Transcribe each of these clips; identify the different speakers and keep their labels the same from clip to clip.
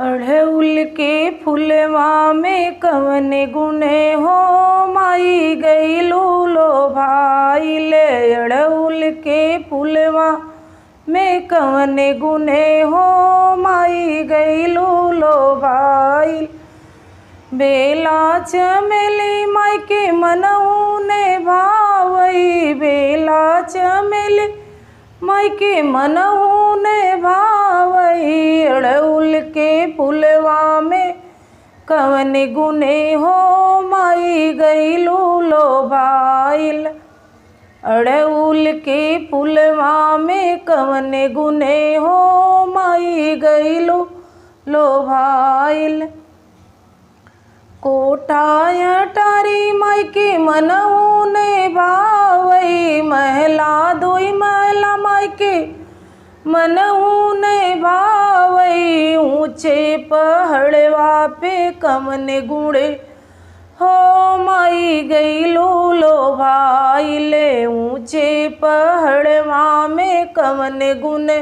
Speaker 1: अढ़उल के फुलवा में कवन गुने हो माई गइलू लो भाइले। अढ़उल के फुलवा में कवन गुने हो माई गइलू लो भाइल। बेला चमेली माई के मनऊ ने भावई। बेला चमेली माई के मनऊ ने भावई। अढ़उल के फुलवा में कवन गुने हो माई गइलू लो भाइल। अढ़उल के फुलवा में कवन गुने हो माई गइलू लो भाइल। कोटा अटारी माई के मनऊ ने भावई। महला दोई महला माई के मनऊ ने भावई। ऊंचे पहाड़वा पे कवन गुणे हो माई गइलू लो भाइले। ऊंचे पहाड़वा में कवन गुणे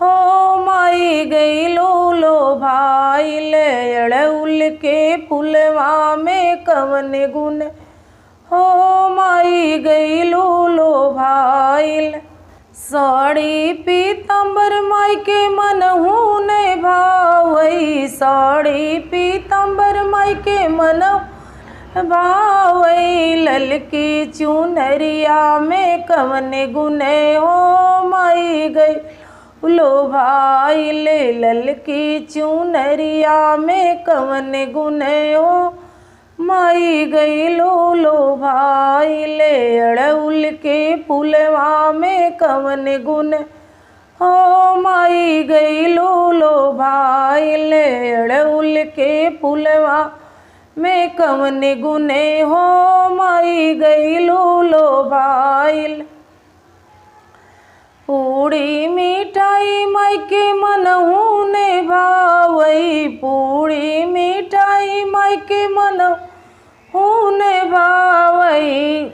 Speaker 1: हो माई गइलू लो भाइले। अढ़उल के फुलवा में कवन गुने हो माई गइलू लो भाइल। साड़ी पीताम्बर माई के मनऊ ने भावई। साड़ी पीताम्बर माई के मनऊ भावई। ललकी चुनरिया में कवन गुने हो माई गई लो भाइले। ललकी चुनरिया में कवन गुने हो माई गइलू लो भाइले। अढ़उल के फुलवा में कवन गुने हो माई गइलू लो भाइले। अढ़उल के फुलवा में कवन गुने हो माई गइलू लो भाइल। पूड़ी मिठाई माई के मनऊ ने भावई। पूड़ी मिठाई माई के मनऊ ने भावई।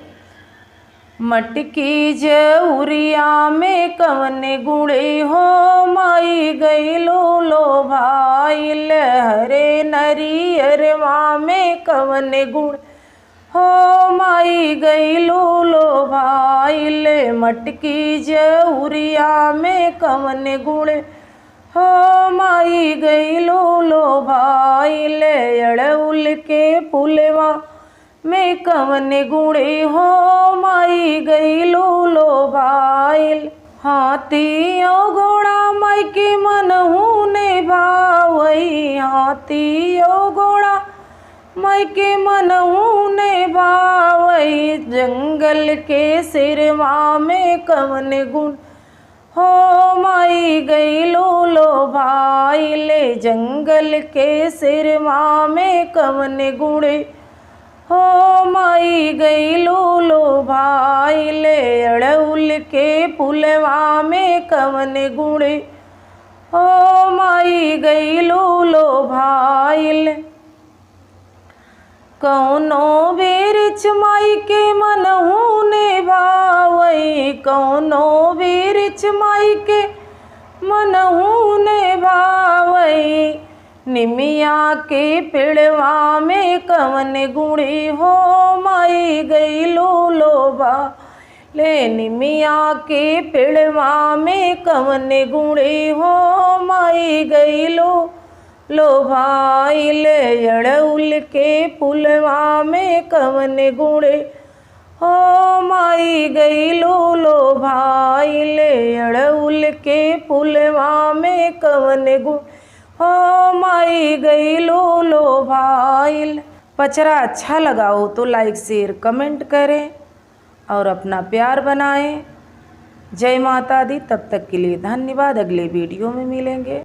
Speaker 1: मटकी जउरिया में कवन गुणे हो माई गइलू लो भाइल। हरे नरियरवा में कवन गुण हो माई गइलू लो भाइले। मटकी जउरिया में कवन गुणे हो माई गइलू लो भाइले। अढ़उल के फुलवा में कवन गुणे हो माई गइलू लो भाइल। हाथी और घोड़ा माई के मनऊ ने भावई। हाथी और घोड़ा माई के मनऊ ने भावई। जंगल के सिरवा में कवन गुण हो माई गइलू लो भाइले। जंगल के सिरवा में कवन गुणे हो माई गइलू लो भाइले। अढ़उल के फुलवा में कवन गुणे हो माई गइलू लो भाइल। कौनो बिरछ माई के मनऊ ने भावई। कौनो बिरछ माई के मनऊ ने भावई। निमिया के पेड़वा में कवन गुणे हो माई गइलू लो भाइले। निमिया के पेड़वा में कवन गुणे हो माई गइलू लो भाइले। अढ़उल के फुलवा में कवन गुणे हो माई गइलू लो भाइले। अढ़उल के फुलवा में कवन गुणे हो माई गइलू लो भाइल। पचरा अच्छा लगा हो तो लाइक शेयर कमेंट करें और अपना प्यार बनाएं। जय माता दी। तब तक के लिए धन्यवाद। अगले वीडियो में मिलेंगे।